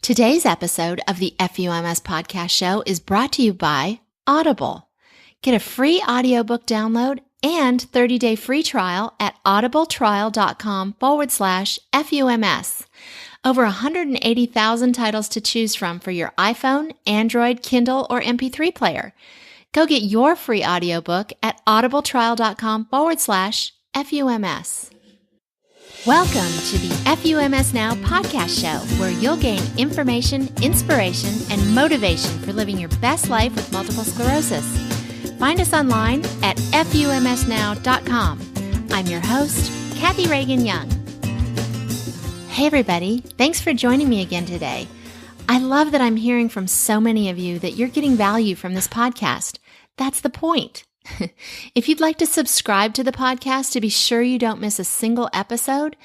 Today's episode of the FUMS podcast show is brought to you by Audible. Get a free audiobook download and 30-day free trial at audibletrial.com/FUMS. Over 180,000 titles to choose from for your iPhone, Android, Kindle, or MP3 player. Go get your free audiobook at audibletrial.com/FUMS. Welcome to the FUMS Now podcast show, where you'll gain information, inspiration, and motivation for living your best life with multiple sclerosis. Find us online at FUMSnow.com. I'm your host, Kathy Reagan Young. Hey everybody, thanks for joining me again today. I love that I'm hearing from so many of you that you're getting value from this podcast. That's the point. If you'd like to subscribe to the podcast to be sure you don't miss a single episode,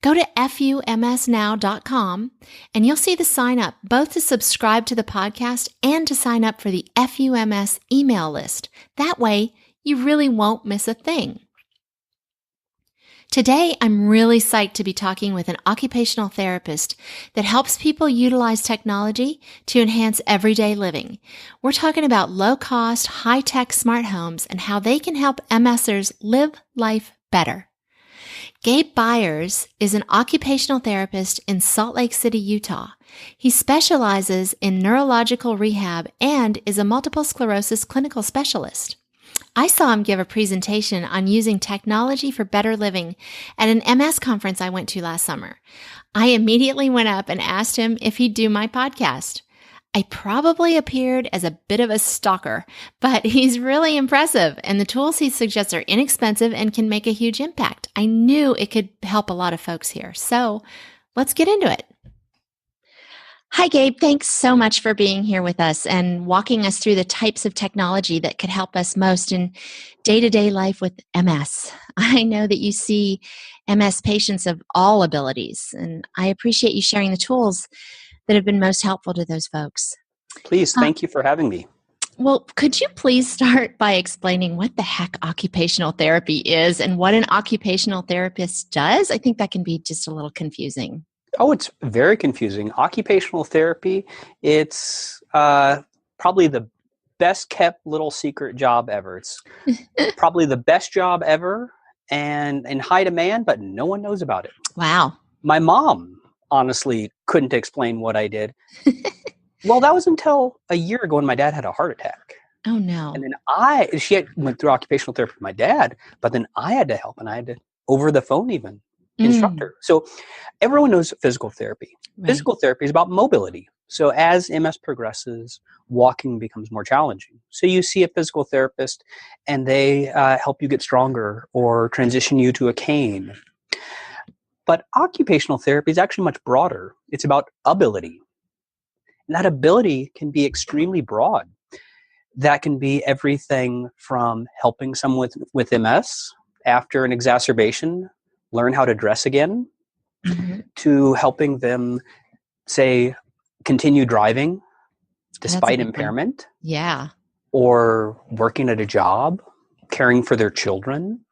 go to FUMSnow.com and you'll see the sign up both to subscribe to the podcast and to sign up for the FUMS email list. That way, you really won't miss a thing. Today, I'm really psyched to be talking with an occupational therapist that helps people utilize technology to enhance everyday living. We're talking about low-cost, high-tech smart homes and how they can help MSers live life better. Gabe Byars is an occupational therapist in Salt Lake City, Utah. He specializes in neurological rehab and is a multiple sclerosis clinical specialist. I saw him give a presentation on using technology for better living at an MS conference I went to last summer. I immediately went up and asked him if he'd do my podcast. I probably appeared as a bit of a stalker, but he's really impressive, and the tools he suggests are inexpensive and can make a huge impact. I knew it could help a lot of folks here, so let's get into it. Hi, Gabe. Thanks so much for being here with us and walking us through the types of technology that could help us most in day-to-day life with MS. I know that you see MS patients of all abilities, and I appreciate you sharing the tools that have been most helpful to those folks. Please, thank you for having me. Well, could you please start by explaining what the heck occupational therapy is and what an occupational therapist does? I think that can be just a little confusing. Oh, it's very confusing. Occupational therapy, it's probably the best kept little secret job ever. It's probably the best job ever and in high demand, but no one knows about it. Wow. My mom honestly couldn't explain what I did. Well, that was until a year ago when my dad had a heart attack. Oh, no. And then she went through occupational therapy with my dad, but then I had to help, and I had to, over the phone even, instructor. So everyone knows physical therapy. Right. Physical therapy is about mobility. So as MS progresses, walking becomes more challenging. So you see a physical therapist and they help you get stronger or transition you to a cane. But occupational therapy is actually much broader. It's about ability. And that ability can be extremely broad. That can be everything from helping someone with MS after an exacerbation learn how to dress again, to helping them, say, continue driving despite impairment. Yeah. Or working at a job, caring for their children.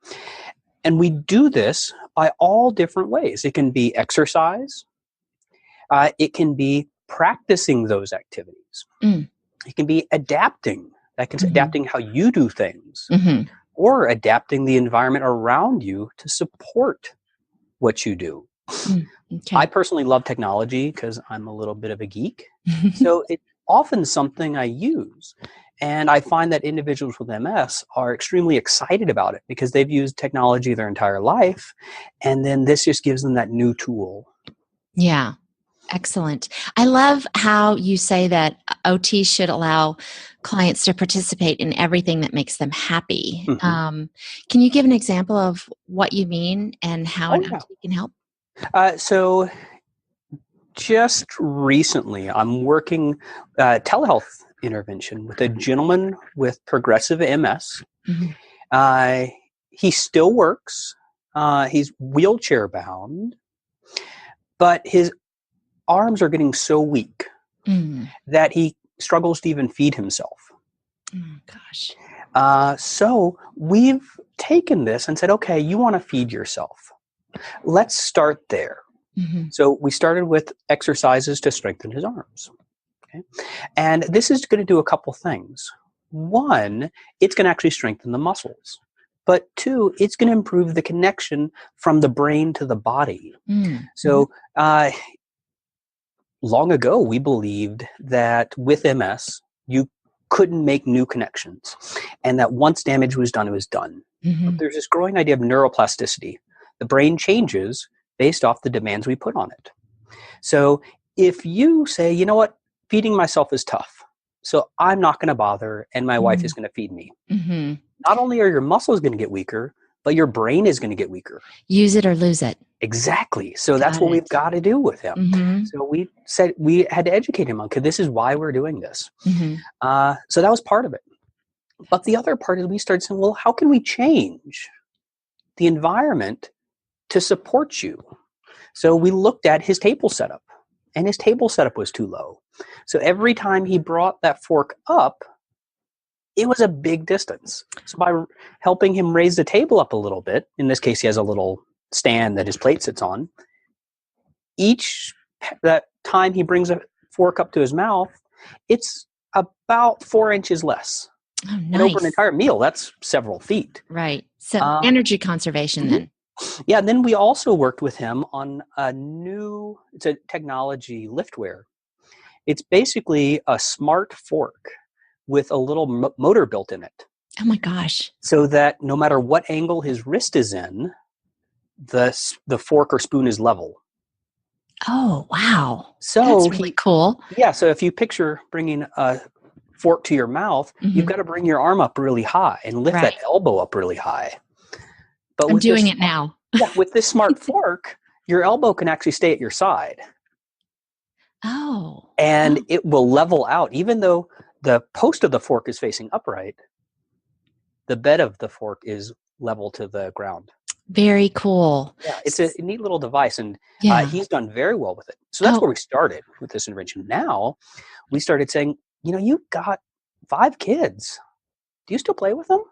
And we do this by all different ways. It can be exercise. It can be practicing those activities. It can be adapting. That can be adapting how you do things. Or adapting the environment around you to support what you do. Okay. I personally love technology because I'm a little bit of a geek. So it's often something I use. And I find that individuals with MS are extremely excited about it because they've used technology their entire life. And then this just gives them that new tool. Yeah. Excellent. I love how you say that OT should allow clients to participate in everything that makes them happy. Can you give an example of what you mean and how an OT can help? So just recently, I'm working telehealth intervention with a gentleman with progressive MS. He still works. He's wheelchair bound, but his arms are getting so weak that he struggles to even feed himself. Gosh. So we've taken this and said, okay, you want to feed yourself. Let's start there. Mm-hmm. So we started with exercises to strengthen his arms. Okay? And this is going to do a couple things. One, it's going to actually strengthen the muscles. But two, it's going to improve the connection from the brain to the body. Mm-hmm. So long ago, we believed that with MS, you couldn't make new connections, and that once damage was done, it was done. Mm-hmm. But there's this growing idea of neuroplasticity. The brain changes based off the demands we put on it. So if you say, you know what, feeding myself is tough, so I'm not going to bother, and my wife is going to feed me. Mm-hmm. Not only are your muscles going to get weaker, but your brain is going to get weaker. Use it or lose it. Exactly. So that's what we've got to do with him. Mm-hmm. So we said we had to educate him on, because this is why we're doing this. Mm-hmm. So that was part of it. But the other part is we started saying, well, how can we change the environment to support you? So we looked at his table setup, and his table setup was too low. So every time he brought that fork up, it was a big distance. So by helping him raise the table up a little bit, in this case, he has a little stand that his plate sits on, that time he brings a fork up to his mouth, it's about 4 inches less. Oh, nice. And over an entire meal, that's several feet. Right. So energy conservation then. Yeah, and then we also worked with him on it's a technology liftware. It's basically a smart fork with a little motor built in it. Oh my gosh. So that no matter what angle his wrist is in, the fork or spoon is level. Oh, wow. So that's really cool. Yeah, so if you picture bringing a fork to your mouth, you've got to bring your arm up really high and lift that elbow up really high. But I'm doing it now. Yeah, with this smart fork, your elbow can actually stay at your side. Oh. And it will level out. Even though the post of the fork is facing upright, the bed of the fork is level to the ground. Very cool. Yeah, it's a neat little device, and he's done very well with it. So that's where we started with this intervention. Now, we started saying, you've got 5 kids. Do you still play with them?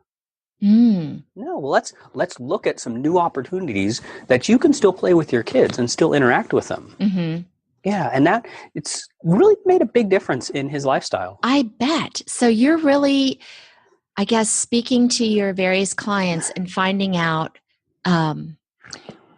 No. Well, let's look at some new opportunities that you can still play with your kids and still interact with them. Mm-hmm. Yeah, and it's really made a big difference in his lifestyle. I bet. So you're really, I guess, speaking to your various clients and finding out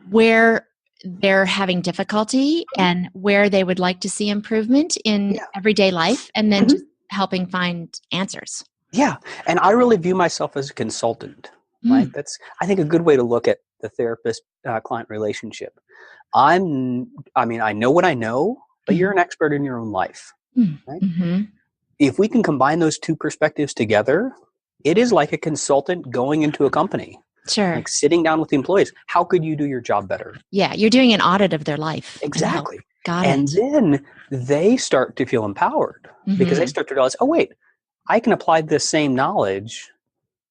where they're having difficulty and where they would like to see improvement in everyday life, and then just helping find answers. Yeah, and I really view myself as a consultant. Right? That's, I think, a good way to look at the therapist-client relationship. I know what I know, but you're an expert in your own life. Right? Mm-hmm. If we can combine those two perspectives together, it is like a consultant going into a company. Sure. Like sitting down with the employees. How could you do your job better? Yeah, you're doing an audit of their life. Exactly. Got it. And then they start to feel empowered because they start to realize, oh, wait, I can apply this same knowledge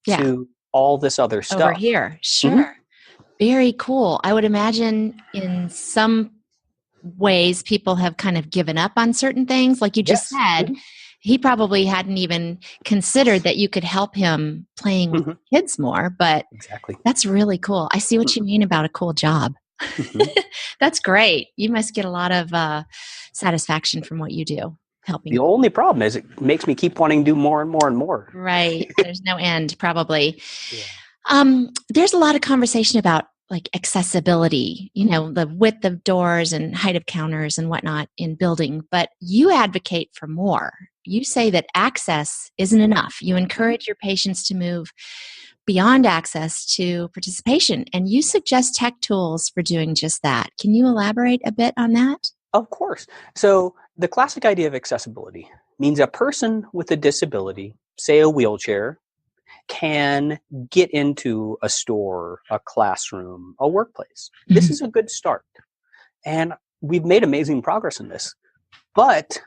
to all this other stuff. Over here. Sure. Very cool. I would imagine in some ways people have kind of given up on certain things. Like you just said, he probably hadn't even considered that you could help him playing with kids more, but that's really cool. I see what you mean about a cool job. That's great. You must get a lot of satisfaction from what you do. Helping. The only problem is it makes me keep wanting to do more and more and more. Right. There's no end, probably. Yeah. There's a lot of conversation about like accessibility, the width of doors and height of counters and whatnot in building, but you advocate for more. You say that access isn't enough. You encourage your patients to move beyond access to participation, and you suggest tech tools for doing just that. Can you elaborate a bit on that? Of course. So the classic idea of accessibility means a person with a disability, say a wheelchair, can get into a store, a classroom, a workplace. This is a good start. And we've made amazing progress in this. But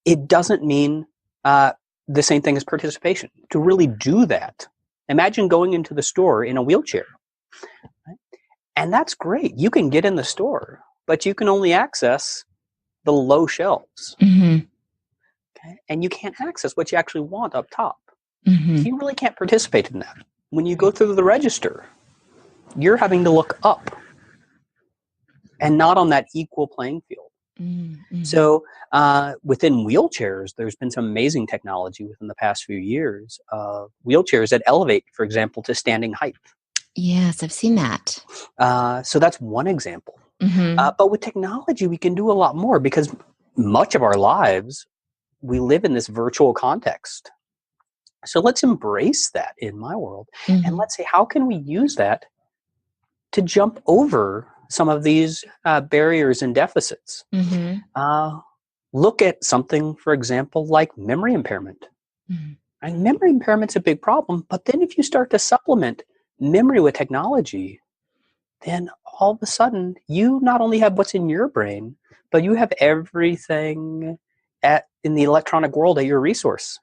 it doesn't mean the same thing as participation. To really do that, imagine going into the store in a wheelchair. Right? And that's great. You can get in the store, but you can only access the low shelves. Okay? And you can't access what you actually want up top. So you really can't participate in that. When you go through the register, you're having to look up. and not on that equal playing field. Mm-hmm. So within wheelchairs, there's been some amazing technology within the past few years. Wheelchairs that elevate, for example, to standing height. Yes, I've seen that. So that's one example. Mm-hmm. But with technology, we can do a lot more because much of our lives, we live in this virtual context. So let's embrace that in my world. Mm-hmm. And let's say, how can we use that to jump over some of these barriers and deficits? Mm-hmm. Look at something, for example, like memory impairment. Mm-hmm. And memory impairment's a big problem, but then if you start to supplement memory with technology, then all of a sudden you not only have what's in your brain, but you have everything in the electronic world at your resource.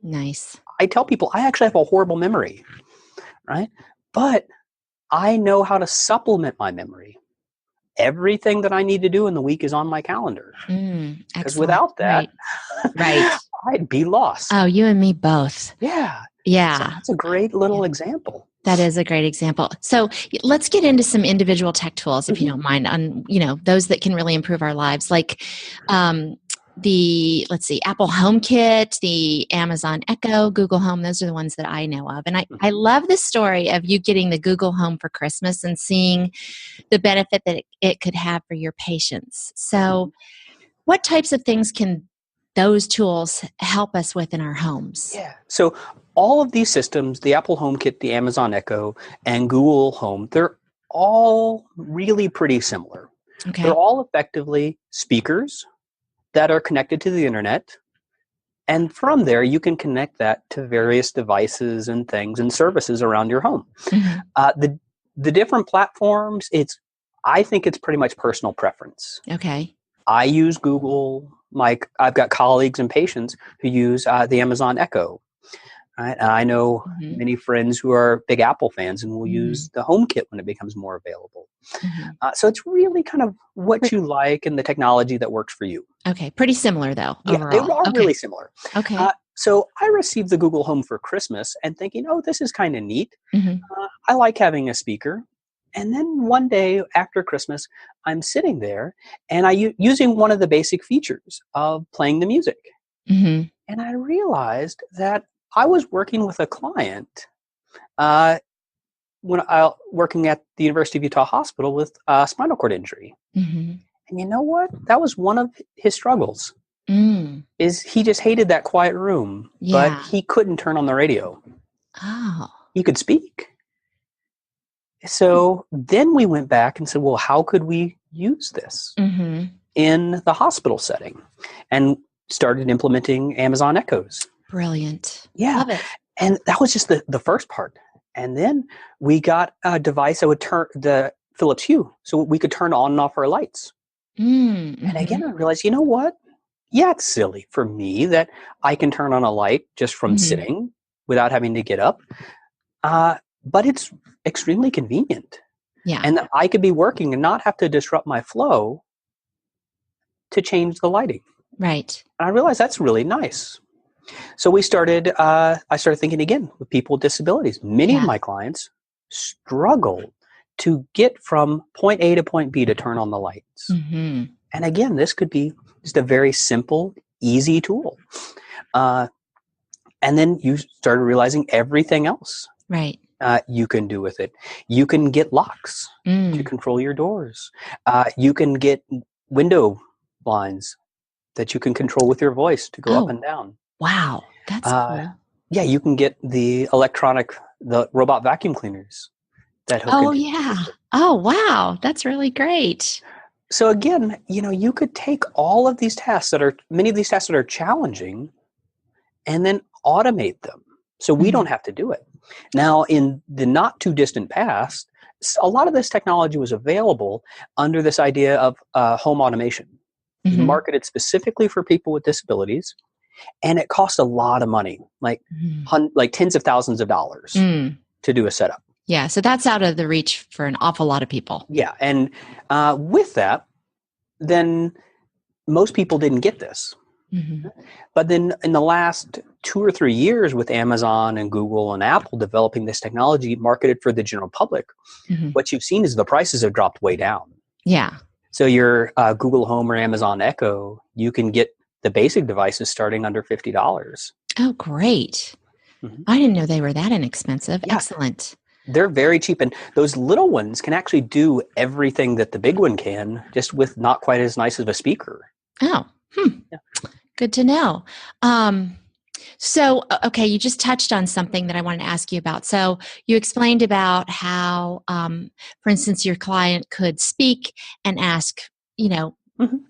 Nice. I tell people I actually have a horrible memory, right? But I know how to supplement my memory. Everything that I need to do in the week is on my calendar. Because without that, right. I'd be lost. Oh, you and me both. Yeah. Yeah. So that's a great little example. That is a great example. So let's get into some individual tech tools, if you don't mind, on, those that can really improve our lives, like let's see, Apple HomeKit, the Amazon Echo, Google Home. Those are the ones that I know of. And I love the story of you getting the Google Home for Christmas and seeing the benefit that it could have for your patients. So what types of things can those tools help us with in our homes? Yeah. So all of these systems, the Apple HomeKit, the Amazon Echo, and Google Home, they're all really pretty similar. Okay. They're all effectively speakers that are connected to the internet. And from there, you can connect that to various devices and things and services around your home. Mm-hmm. The different platforms, I think it's pretty much personal preference. Okay. I use Google. I've got colleagues and patients who use the Amazon Echo. Right? And I know many friends who are big Apple fans and will use the HomeKit when it becomes more available. So it's really kind of what you like and the technology that works for you. Okay. Pretty similar, though, overall. Yeah, they are really similar. Okay. So I received the Google Home for Christmas and thinking, this is kind of neat. I like having a speaker. And then one day after Christmas, I'm sitting there and using one of the basic features of playing the music. And I realized that I was working with a client working at the University of Utah Hospital with a spinal cord injury. And you know what? That was one of his struggles. Is he just hated that quiet room, but he couldn't turn on the radio. Oh. He could speak. So then we went back and said, well, how could we use this in the hospital setting? And started implementing Amazon Echoes. Brilliant. Yeah. Love it. And that was just the first part. And then we got a device that would turn the Philips Hue so we could turn on and off our lights. And again, I realized, you know what? Yeah, it's silly for me that I can turn on a light just from sitting without having to get up. But it's extremely convenient. Yeah. And that I could be working and not have to disrupt my flow to change the lighting. Right. And I realized that's really nice. So I started thinking again with people with disabilities. Many of my clients struggle to get from point A to point B to turn on the lights. And again, this could be just a very simple, easy tool. And then you started realizing everything else. Right. You can do with it. You can get locks to control your doors. You can get window blinds that you can control with your voice to go up and down. Wow. That's cool. Yeah, you can get the robot vacuum cleaners that hook into your system. Oh, wow. That's really great. So again, you could take all of these tasks many of these tasks that are challenging and then automate them so we don't have to do it. Now, in the not too distant past, a lot of this technology was available under this idea of home automation. It was marketed specifically for people with disabilities, and it cost a lot of money, like tens of thousands of dollars to do a setup. Yeah, so that's out of the reach for an awful lot of people. Yeah, and with that, then most people didn't get this. But then in the last 2 or 3 years with Amazon and Google and Apple developing this technology marketed for the general public, what you've seen is the prices have dropped way down. Yeah. So your Google Home or Amazon Echo, you can get the basic devices starting under $50. Oh, great. Mm-hmm. I didn't know they were that inexpensive. Yeah. Excellent. They're very cheap, and those little ones can actually do everything that the big one can, just with not quite as nice of a speaker. Oh, Yeah. Good to know. Okay, you just touched on something that I wanted to ask you about. So you explained about how, for instance, your client could speak and ask,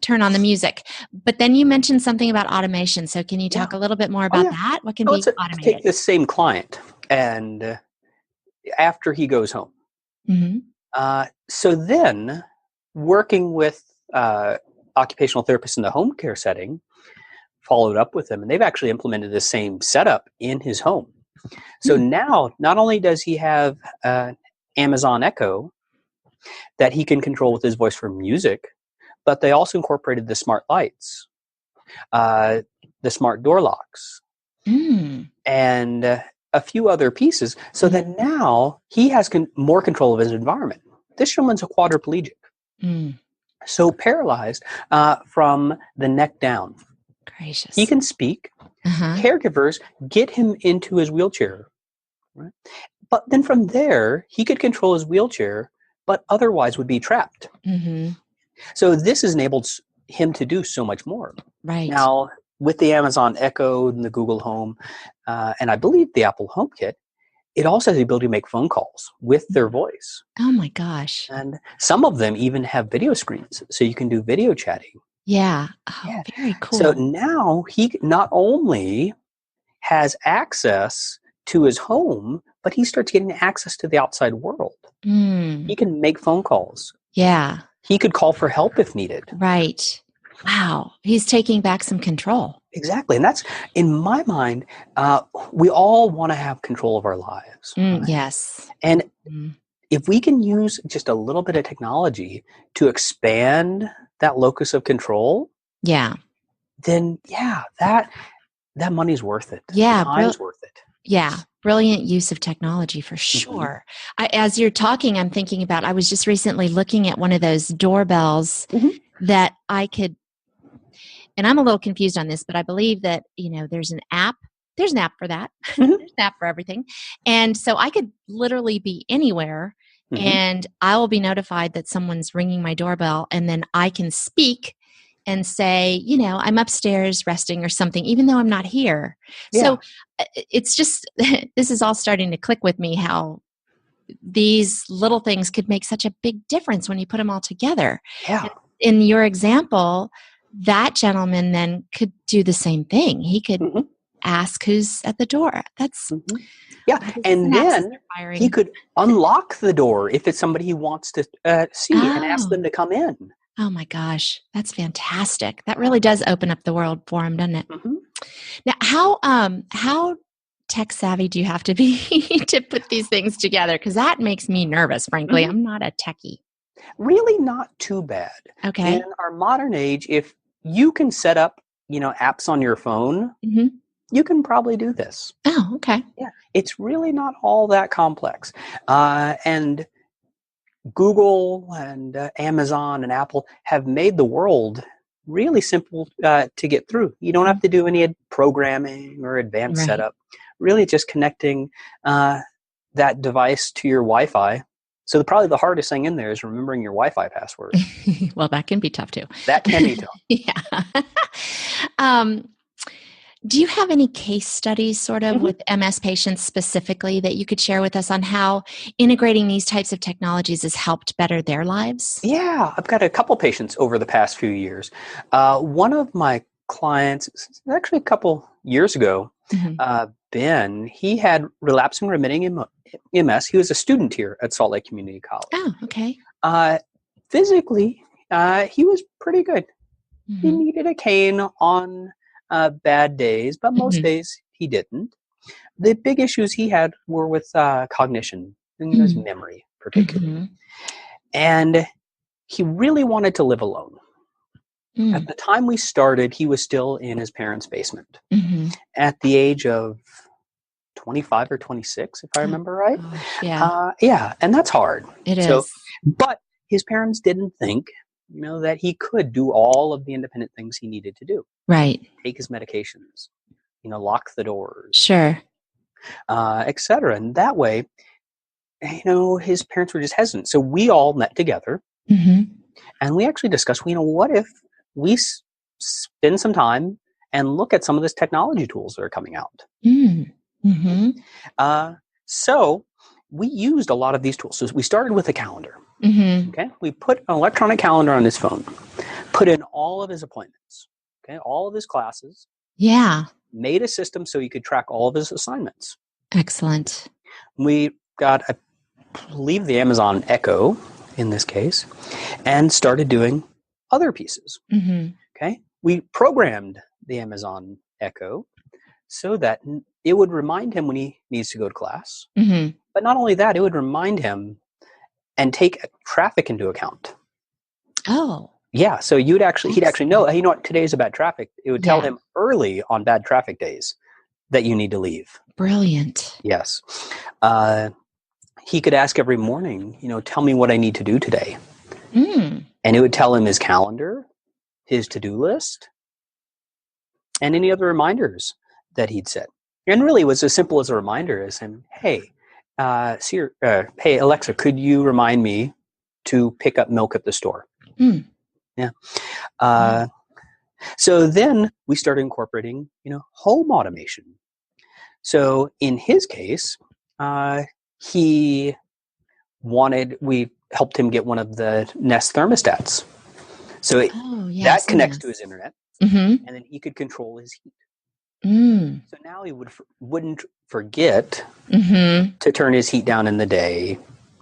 turn on the music. But then you mentioned something about automation. So can you talk a little bit more about that? What can be automated? Take this same client, and after he goes home. Mm-hmm. So then, working with occupational therapists in the home care setting, followed up with him, and they've actually implemented the same setup in his home. So now, not only does he have Amazon Echo that he can control with his voice for music, but they also incorporated the smart lights, the smart door locks, and a few other pieces, so that now he has more control of his environment. This gentleman's a quadriplegic, so paralyzed from the neck down. Gracious. He can speak. Caregivers get him into his wheelchair, right? But then from there, he could control his wheelchair, but otherwise would be trapped. So this has enabled him to do so much more. Right. Now, with the Amazon Echo and the Google Home, and I believe the Apple HomeKit, it also has the ability to make phone calls with their voice. Oh my gosh. And some of them even have video screens, so you can do video chatting. Yeah. Oh, very cool. So now he not only has access to his home, but he starts getting access to the outside world. He can make phone calls. Yeah. He could call for help if needed. Right. Wow. He's taking back some control. Exactly. And that's, in my mind, we all want to have control of our lives. Right? Yes. And if we can use just a little bit of technology to expand that locus of control, then that money's worth it. Yeah. Time's worth it. Yeah. Brilliant use of technology for sure. As you're talking, I'm thinking about, I was just recently looking at one of those doorbells that I could, and I'm a little confused on this, but I believe that, there's an app. There's an app for that. There's an app for everything. And so I could literally be anywhere and I will be notified that someone's ringing my doorbell, and then I can speak and say, I'm upstairs resting or something, even though I'm not here. Yeah. So it's just, this is all starting to click with me, how these little things could make such a big difference when you put them all together. Yeah. In your example, that gentleman then could do the same thing. He could ask who's at the door. That's and then he could unlock the door if it's somebody he wants to see and ask them to come in. Oh my gosh, that's fantastic. That really does open up the world for him, doesn't it? Now, how tech savvy do you have to be to put these things together? Because that makes me nervous, frankly. I'm not a techie. Really not too bad. Okay. In our modern age, if you can set up, apps on your phone, you can probably do this. Oh, okay. Yeah. It's really not all that complex. And Google and Amazon and Apple have made the world really simple to get through. You don't have to do any programming or advanced setup. Really just connecting that device to your Wi-Fi. So probably the hardest thing in there is remembering your Wi-Fi password. Well, that can be tough too. That can be tough. Do you have any case studies sort of with MS patients specifically that you could share with us on how integrating these types of technologies has helped better their lives? Yeah, I've got a couple patients over the past few years. One of my clients, actually a couple years ago, Ben, he had relapsing remitting MS. He was a student here at Salt Lake Community College. Oh, okay. Physically, he was pretty good. He needed a cane on bad days, but most days he didn't. The big issues he had were with cognition and his memory, particularly. And he really wanted to live alone. At the time we started, he was still in his parents' basement. At the age of 25 or 26, if I remember right. Yeah. And that's hard. It is. But his parents didn't think, that he could do all of the independent things he needed to do. Right. Take his medications, lock the doors, Sure. etc. And that way, his parents were just hesitant. So we all met together, and we actually discussed, what if we spend some time and look at some of this technology tools that are coming out. So we used a lot of these tools. So we started with a calendar. Okay, we put an electronic calendar on his phone, put in all of his appointments, all of his classes. Yeah. Made a system so he could track all of his assignments. Excellent. We got, I believe, the Amazon Echo in this case, and started doing other pieces. Okay, we programmed the Amazon Echo so that it would remind him when he needs to go to class. But not only that, it would remind him and take traffic into account. Oh. Yeah, so he'd actually know, hey, what, today's about traffic. It would tell him early on bad traffic days that you need to leave. Brilliant. Yes. He could ask every morning, tell me what I need to do today. And it would tell him his calendar, his to-do list, and any other reminders that he'd set. And really it was as simple as a reminder as him, hey, hey, Alexa, could you remind me to pick up milk at the store? Yeah. So then we started incorporating, home automation. So in his case, we helped him get one of the Nest thermostats. So that connects to his internet, and then he could control his heat. So now he wouldn't forget to turn his heat down in the day.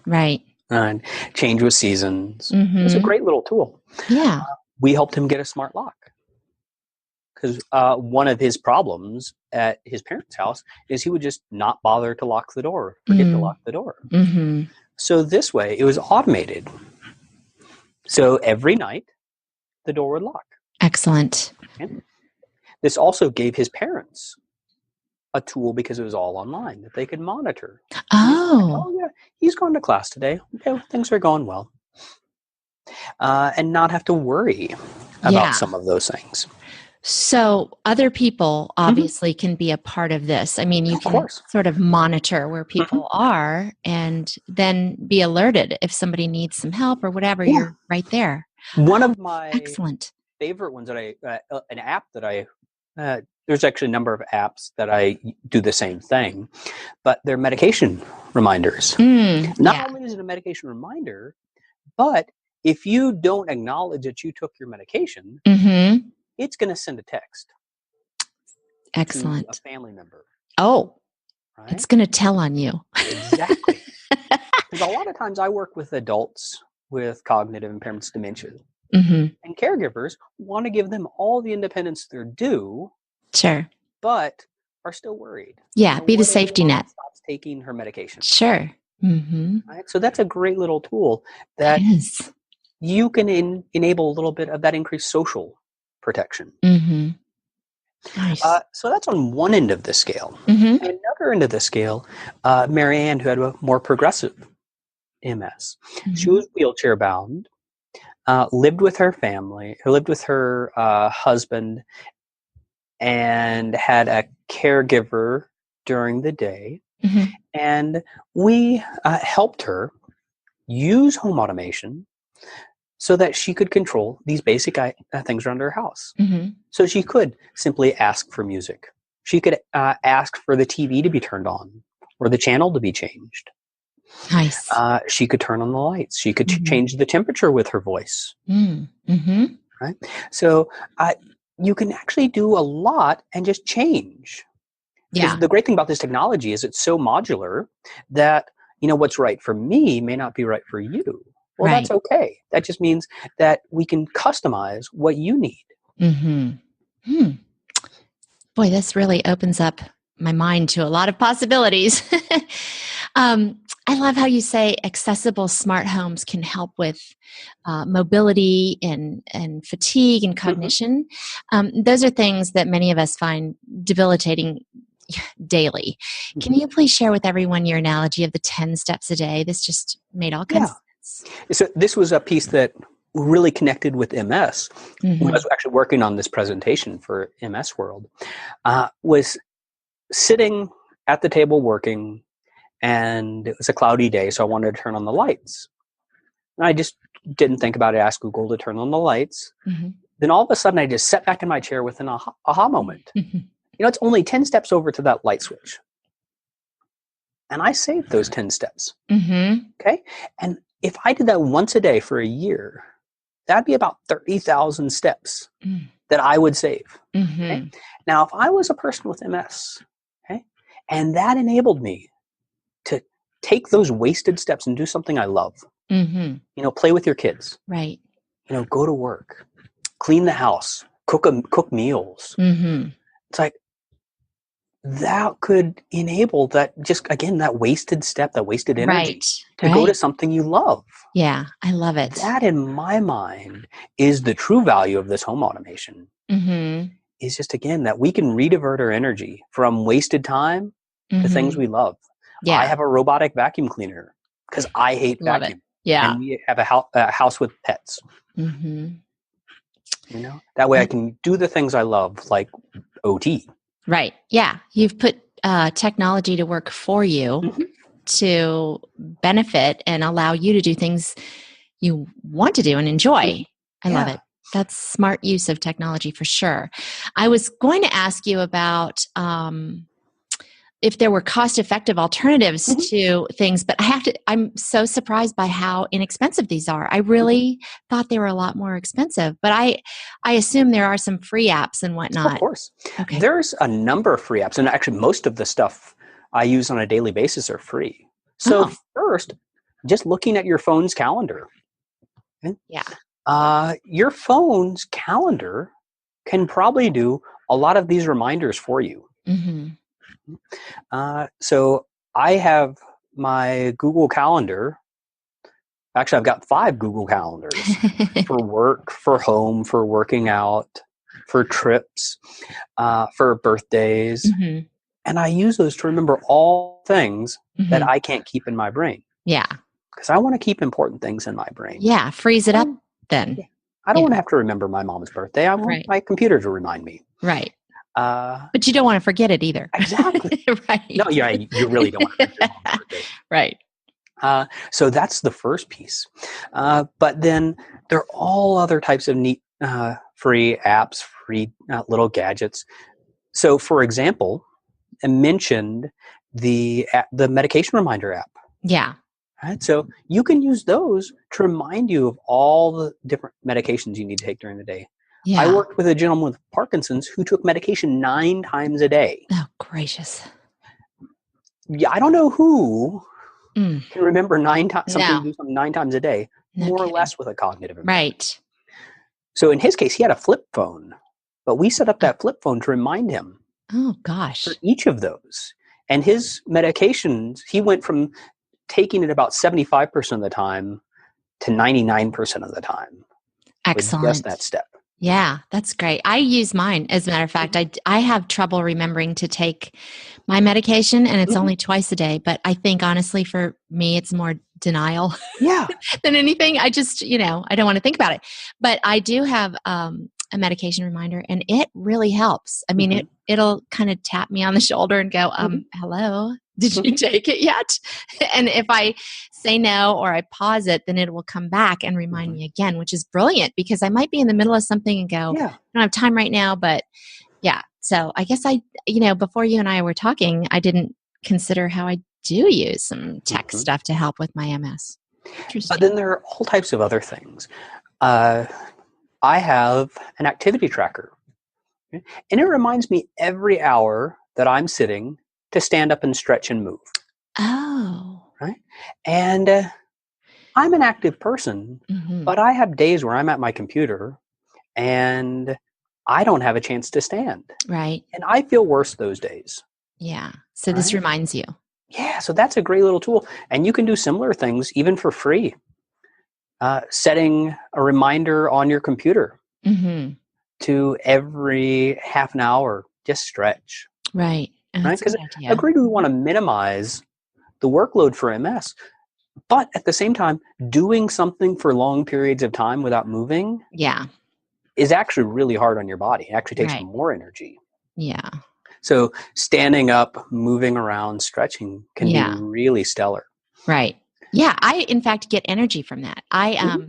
Right. And change with seasons. It's a great little tool. Yeah. We helped him get a smart lock. Because one of his problems at his parents' house is he would just not bother to lock the door, forget to lock the door. So this way, it was automated. So every night, the door would lock. Excellent. Okay? This also gave his parents a tool, because it was all online, that they could monitor. Oh yeah, he's going to class today. Okay, well, things are going well. And not have to worry about some of those things. So other people obviously can be a part of this. I mean, you can sort of monitor where people are and then be alerted if somebody needs some help or whatever. You're right there. One of my excellent favorite ones that an app that there's actually a number of apps that I do the same thing, but they're medication reminders. Not only is it a medication reminder, but if you don't acknowledge that you took your medication, it's going to send a text. Excellent. To a family member. Oh, right? It's going to tell on you. Exactly. Because a lot of times I work with adults with cognitive impairments, dementia, and caregivers want to give them all the independence they're due. Sure. But are still worried. Yeah, be the safety net. Stops taking her medication. Sure. Right? So that's a great little tool that you can enable a little bit of that increased social protection. Nice. So that's on one end of the scale. And another end of the scale, Marianne, who had a more progressive MS. She was wheelchair bound, lived with her family, lived with her husband, and had a caregiver during the day. And we helped her use home automation so that she could control these basic things around her house. So she could simply ask for music. She could ask for the TV to be turned on or the channel to be changed. Nice. She could turn on the lights. She could change the temperature with her voice. Right? So you can actually do a lot and just change. Because the great thing about this technology is it's so modular that, what's right for me may not be right for you. Well, that's okay. That just means that we can customize what you need. Boy, this really opens up my mind to a lot of possibilities. I love how you say accessible smart homes can help with mobility and fatigue and cognition. Those are things that many of us find debilitating daily. Can you please share with everyone your analogy of the 10 steps a day? This just made all kinds of So this was a piece that really connected with MS when I was actually working on this presentation for MS World, was sitting at the table working, and it was a cloudy day, so I wanted to turn on the lights. And I just didn't think about it, asked Google to turn on the lights. Then all of a sudden, I just sat back in my chair with an aha moment. It's only 10 steps over to that light switch. And I saved those 10 steps. Okay? And if I did that once a day for a year, that'd be about 30,000 steps that I would save. Okay? Now, if I was a person with MS, okay, and that enabled me to take those wasted steps and do something I love, play with your kids, right? Go to work, clean the house, cook meals. It's like that could enable that, just again, that wasted step, that wasted energy to go to something you love. Yeah, I love it. That, in my mind, is the true value of this home automation. Is just, again, that we can redivert our energy from wasted time to things we love. Yeah. I have a robotic vacuum cleaner because I hate vacuum. Yeah. And we have a house with pets. That way I can do the things I love, like OT. Right. Yeah. You've put technology to work for you to benefit and allow you to do things you want to do and enjoy. I love it. That's smart use of technology for sure. I was going to ask you about if there were cost-effective alternatives to things, but I'm so surprised by how inexpensive these are. I really thought they were a lot more expensive, but I assume there are some free apps and whatnot. Of course. Okay. There's a number of free apps, and actually most of the stuff I use on a daily basis are free. So first, just looking at your phone's calendar. Okay? Yeah. Your phone's calendar can probably do a lot of these reminders for you. So I have my Google Calendar. Actually, I've got 5 Google Calendars for work, for home, for working out, for trips, for birthdays. And I use those to remember all things that I can't keep in my brain. Yeah. Because I want to keep important things in my brain. Yeah. Freeze it up then. I don't want to have to remember my mom's birthday. I want my computer to remind me. Right. But you don't want to forget it either. Exactly. Right. No, you really don't want to forget your mom's birthday. Right. So that's the first piece. But then there are all other types of neat free apps, free little gadgets. So, for example, I mentioned the medication reminder app. Yeah. Right? So you can use those to remind you of all the different medications you need to take during the day. Yeah. I worked with a gentleman with Parkinson's who took medication 9 times a day. Oh, gracious. Yeah, I don't know who can remember 9 times something 9 times a day, more or less with a cognitive impairment. Right. So in his case, he had a flip phone, but we set up that flip phone to remind him. Oh, gosh. For each of those. And his medications, he went from taking it about 75% of the time to 99% of the time. Excellent. With just that step. Yeah, that's great. I use mine. As a matter of fact, I have trouble remembering to take my medication, and it's only twice a day. But I think, honestly, for me, it's more denial than anything. I just, I don't want to think about it. But I do have a medication reminder, and it really helps. I mean, it'll kind of tap me on the shoulder and go, hello, did you take it yet? And if I say no or I pause it, then it will come back and remind me again, which is brilliant because I might be in the middle of something and go, I don't have time right now, but yeah. So I guess before you and I were talking, I didn't consider how I do use some tech stuff to help with my MS. But then there are all types of other things. I have an activity tracker, and it reminds me every hour that I'm sitting to stand up and stretch and move. Oh. Right? And I'm an active person, but I have days where I'm at my computer and I don't have a chance to stand. Right. And I feel worse those days. Yeah. So this reminds you. Yeah. So that's a great little tool. And you can do similar things even for free. Setting a reminder on your computer to every half an hour, just stretch. Right. Right? Because agreed, we want to minimize the workload for MS, But at the same time, doing something for long periods of time without moving Yeah. is actually really hard on your body. It actually takes Right. more energy. Yeah. So standing up, moving around, stretching can be Yeah. really stellar. Right. Yeah. I, in fact, get energy from that. Mm-hmm.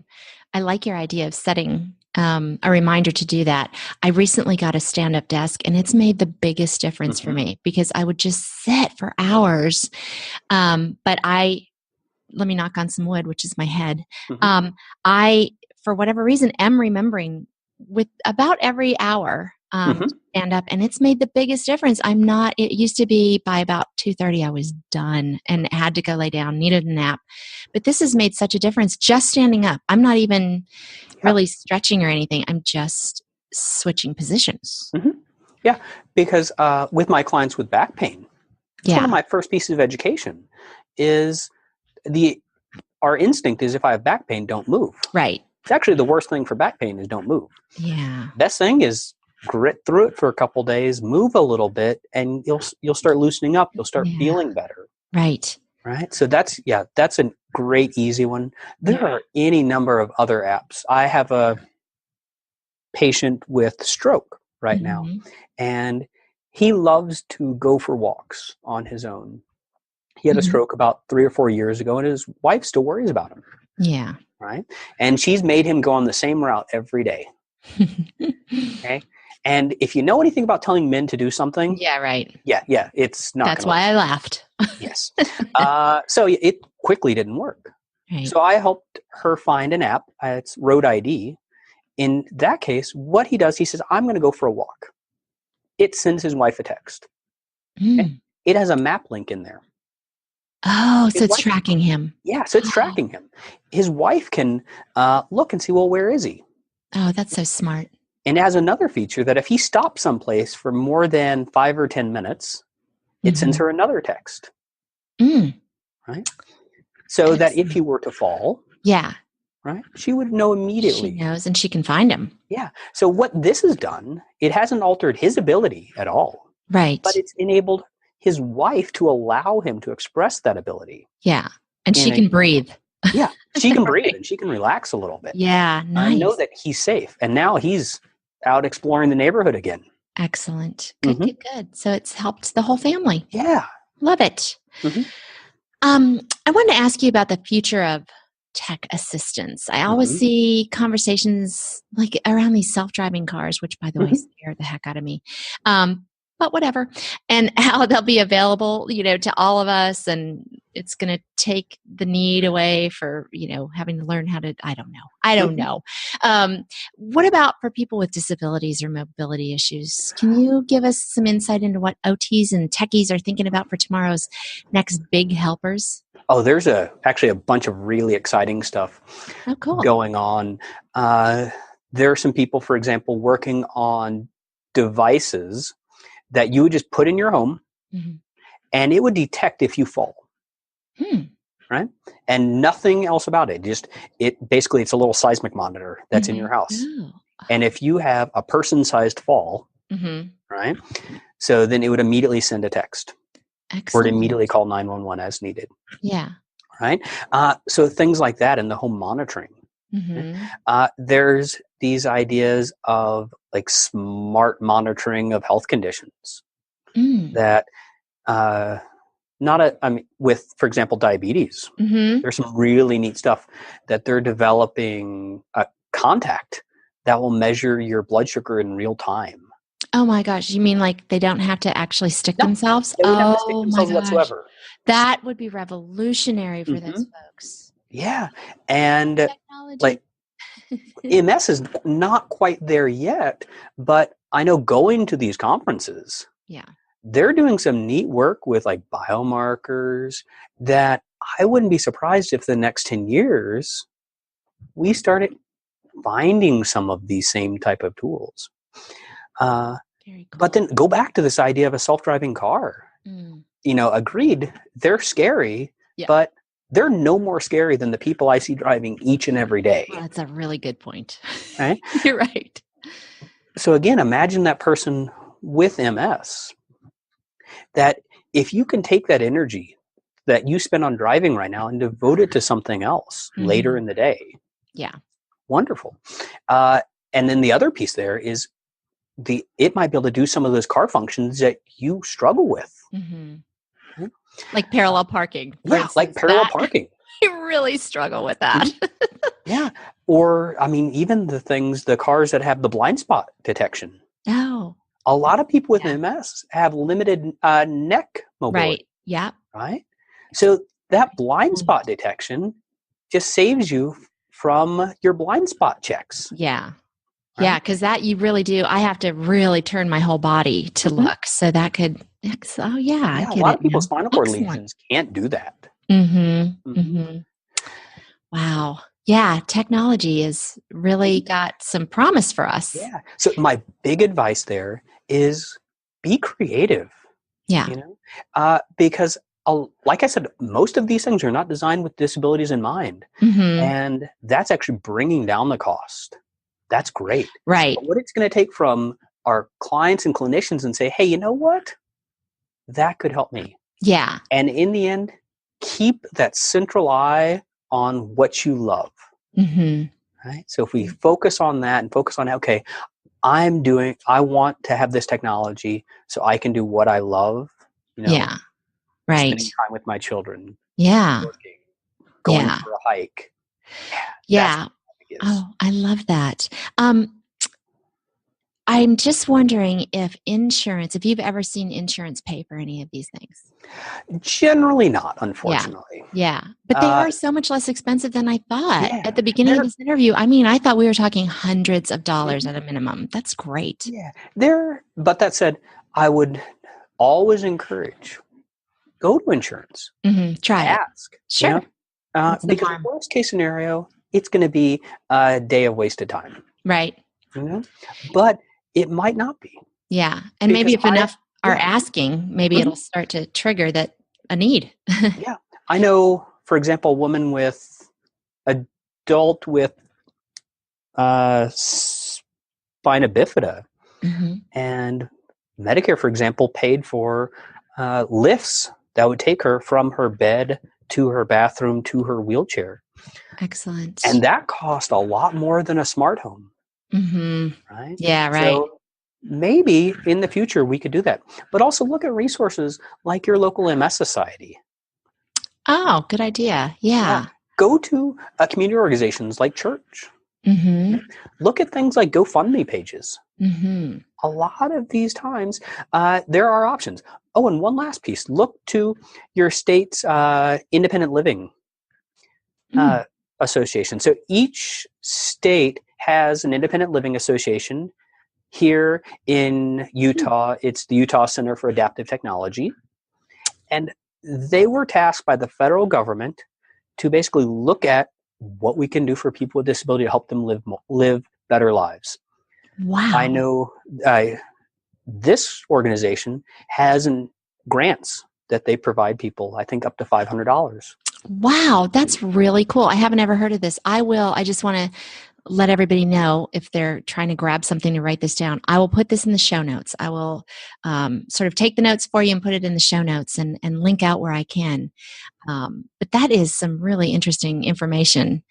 I like your idea of setting a reminder to do that. I recently got a stand-up desk, and it's made the biggest difference for me because I would just sit for hours. But let me knock on some wood, which is my head. I, for whatever reason, am remembering with about every hour to stand up, and it's made the biggest difference. It used to be by about 2:30 I was done and had to go lay down, needed a nap. But this has made such a difference just standing up. I'm not even really stretching or anything. I'm just switching positions. Yeah, because with my clients with back pain, it's one of my first pieces of education is our instinct is if I have back pain, don't move. Right. It's actually the worst thing for back pain is don't move. Yeah. Best thing is grit through it for a couple days, move a little bit, and you'll start loosening up. You'll start feeling better. Right. Right. So that's a great easy one. There are any number of other apps. I have a patient with stroke right now, and he loves to go for walks on his own. He had a stroke about 3 or 4 years ago, and his wife still worries about him. Yeah. Right. And she's made him go on the same route every day. Okay. And if you know anything about telling men to do something. Yeah, right. Yeah. It's not. That's why I laughed. Yes. So it quickly didn't work. Right. So I helped her find an app. It's Road ID. In that case, what he does, he says, I'm going to go for a walk. It sends his wife a text. Okay? It has a map link in there. Oh, so it's tracking him. Yeah, so it's tracking him. His wife can look and see, well, where is he? Oh, that's so smart. And it has another feature that if he stops someplace for more than 5 or 10 minutes, it sends her another text. Right? So that if he were to fall, right, she would know immediately. She knows, and she can find him. Yeah. So what this has done, it hasn't altered his ability at all. Right. But it's enabled his wife to allow him to express that ability. Yeah. And she can breathe. Yeah. She can breathe and she can relax a little bit. Yeah. Nice. I know that he's safe. And now he's out exploring the neighborhood again. Excellent. Good. So it's helped the whole family. Yeah. Love it. I wanted to ask you about the future of tech assistance. I always see conversations like around these self-driving cars, which by the way scare the heck out of me. But whatever. And how they'll be available, to all of us, and it's going to take the need away for, having to learn how to, I don't know. What about for people with disabilities or mobility issues? Can you give us some insight into what OTs and techies are thinking about for tomorrow's next big helpers? Oh, there's actually a bunch of really exciting stuff going on. There are some people, for example, working on devices that you would just put in your home and it would detect if you fall. Right? And nothing else about it. Basically it's a little seismic monitor that's in your house. Oh. And if you have a person-sized fall, right? So then it would immediately send a text. Excellent. Or immediately call 911 as needed. Yeah. Right? So things like that in the home monitoring. There's these ideas of like smart monitoring of health conditions that with, for example, diabetes, there's some really neat stuff that they're developing a contact that will measure your blood sugar in real time. Oh my gosh. You mean like they don't have to actually stick themselves? They don't have to stick themselves whatsoever. That would be revolutionary for those folks. Yeah. And like MS is not quite there yet, but I know going to these conferences, they're doing some neat work with like biomarkers that I wouldn't be surprised if the next 10 years we started finding some of these same type of tools. Very cool. But then go back to this idea of a self-driving car. Agreed, they're scary, but they're no more scary than the people I see driving each and every day. Well, that's a really good point. Right? You're right. So again, imagine that person with MS, that if you can take that energy that you spend on driving right now and devote it to something else later in the day. Yeah. Wonderful. And then the other piece there is it might be able to do some of those car functions that you struggle with. Mm-hmm. Like parallel parking. Yeah, like parallel parking. I really struggle with that. Yeah. Or, I mean, even the cars that have the blind spot detection. Oh. A lot of people with MS have limited neck mobility. Right. Yeah. Right? So that blind spot detection just saves you from your blind spot checks. Yeah. Right? Yeah, because that you really do. I have to really turn my whole body to look. So that could, I get a lot of people's spinal cord lesions can't do that. Wow. Yeah, technology has really got some promise for us. Yeah. So my big advice there is be creative. Yeah. Because like I said, most of these things are not designed with disabilities in mind. And that's actually bringing down the cost. That's great. Right. But what it's going to take from our clients and clinicians and say, hey, you know what? That could help me. Yeah. And in the end, keep that central eye on what you love. Right? So if we focus on that and focus on, okay, I want to have this technology so I can do what I love. Yeah. Right. Spending time with my children. Yeah. Working, going for a hike. Yeah. Oh, I love that. I'm just wondering if you've ever seen insurance pay for any of these things. Generally not, unfortunately. Yeah. But they are so much less expensive than I thought at the beginning of this interview. I mean, I thought we were talking hundreds of dollars at a minimum. That's great. Yeah. But that said, I would always encourage, go to insurance. Try Ask. it. Sure. Because the worst case scenario, it's going to be a day of wasted time. Right. But it might not be. Yeah. And maybe if enough are asking, maybe it'll start to trigger a need. Yeah. I know, for example, a woman adult with spina bifida, and Medicare, for example, paid for lifts that would take her from her bed to her bathroom to her wheelchair. Excellent. And that cost a lot more than a smart home. Right? Yeah, right. So maybe in the future we could do that. But also look at resources like your local MS Society. Oh, good idea. Yeah. Go to community organizations like church. Look at things like GoFundMe pages. A lot of these times, there are options. Oh, and one last piece. Look to your state's independent living association. So each state has an independent living association. Here in Utah, it's the Utah Center for Adaptive Technology. And they were tasked by the federal government to basically look at what we can do for people with disability to help them live better lives. Wow. I know this organization has grants that they provide people, I think up to $500. Wow, that's really cool. I haven't ever heard of this. I just want to let everybody know if they're trying to grab something to write this down. I will put this in the show notes. I will sort of take the notes for you and put it in the show notes and link out where I can. But that is some really interesting information.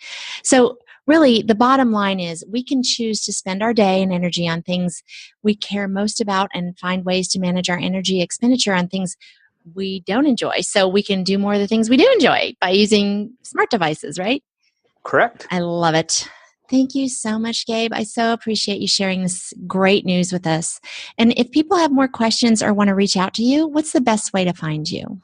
So really, the bottom line is we can choose to spend our day and energy on things we care most about and find ways to manage our energy expenditure on things we don't enjoy. So we can do more of the things we do enjoy by using smart devices, right? Correct. I love it. Thank you so much, Gabe. I so appreciate you sharing this great news with us. And if people have more questions or want to reach out to you, what's the best way to find you?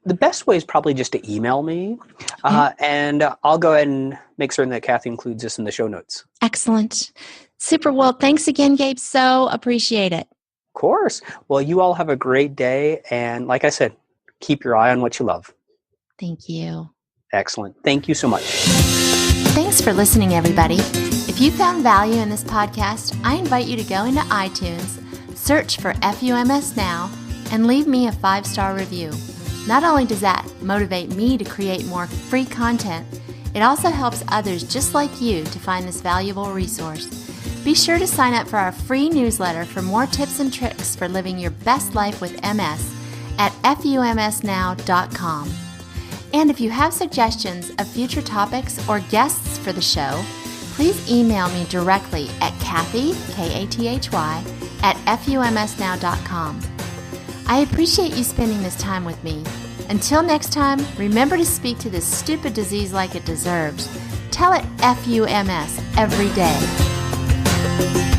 The best way is probably just to email me, and I'll go ahead and make certain that Kathy includes this in the show notes. Excellent. Super. Well, thanks again, Gabe. So appreciate it. Of course. Well, you all have a great day. And like I said, keep your eye on what you love. Thank you. Excellent. Thank you so much. Thanks for listening, everybody. If you found value in this podcast, I invite you to go into iTunes, search for FUMS Now, and leave me a 5-star review. Not only does that motivate me to create more free content, it also helps others just like you to find this valuable resource. Be sure to sign up for our free newsletter for more tips and tricks for living your best life with MS at FUMSnow.com. And if you have suggestions of future topics or guests for the show, please email me directly at Kathy, Kathy, at FUMSnow.com. I appreciate you spending this time with me. Until next time, remember to speak to this stupid disease like it deserves. Tell it FUMS every day.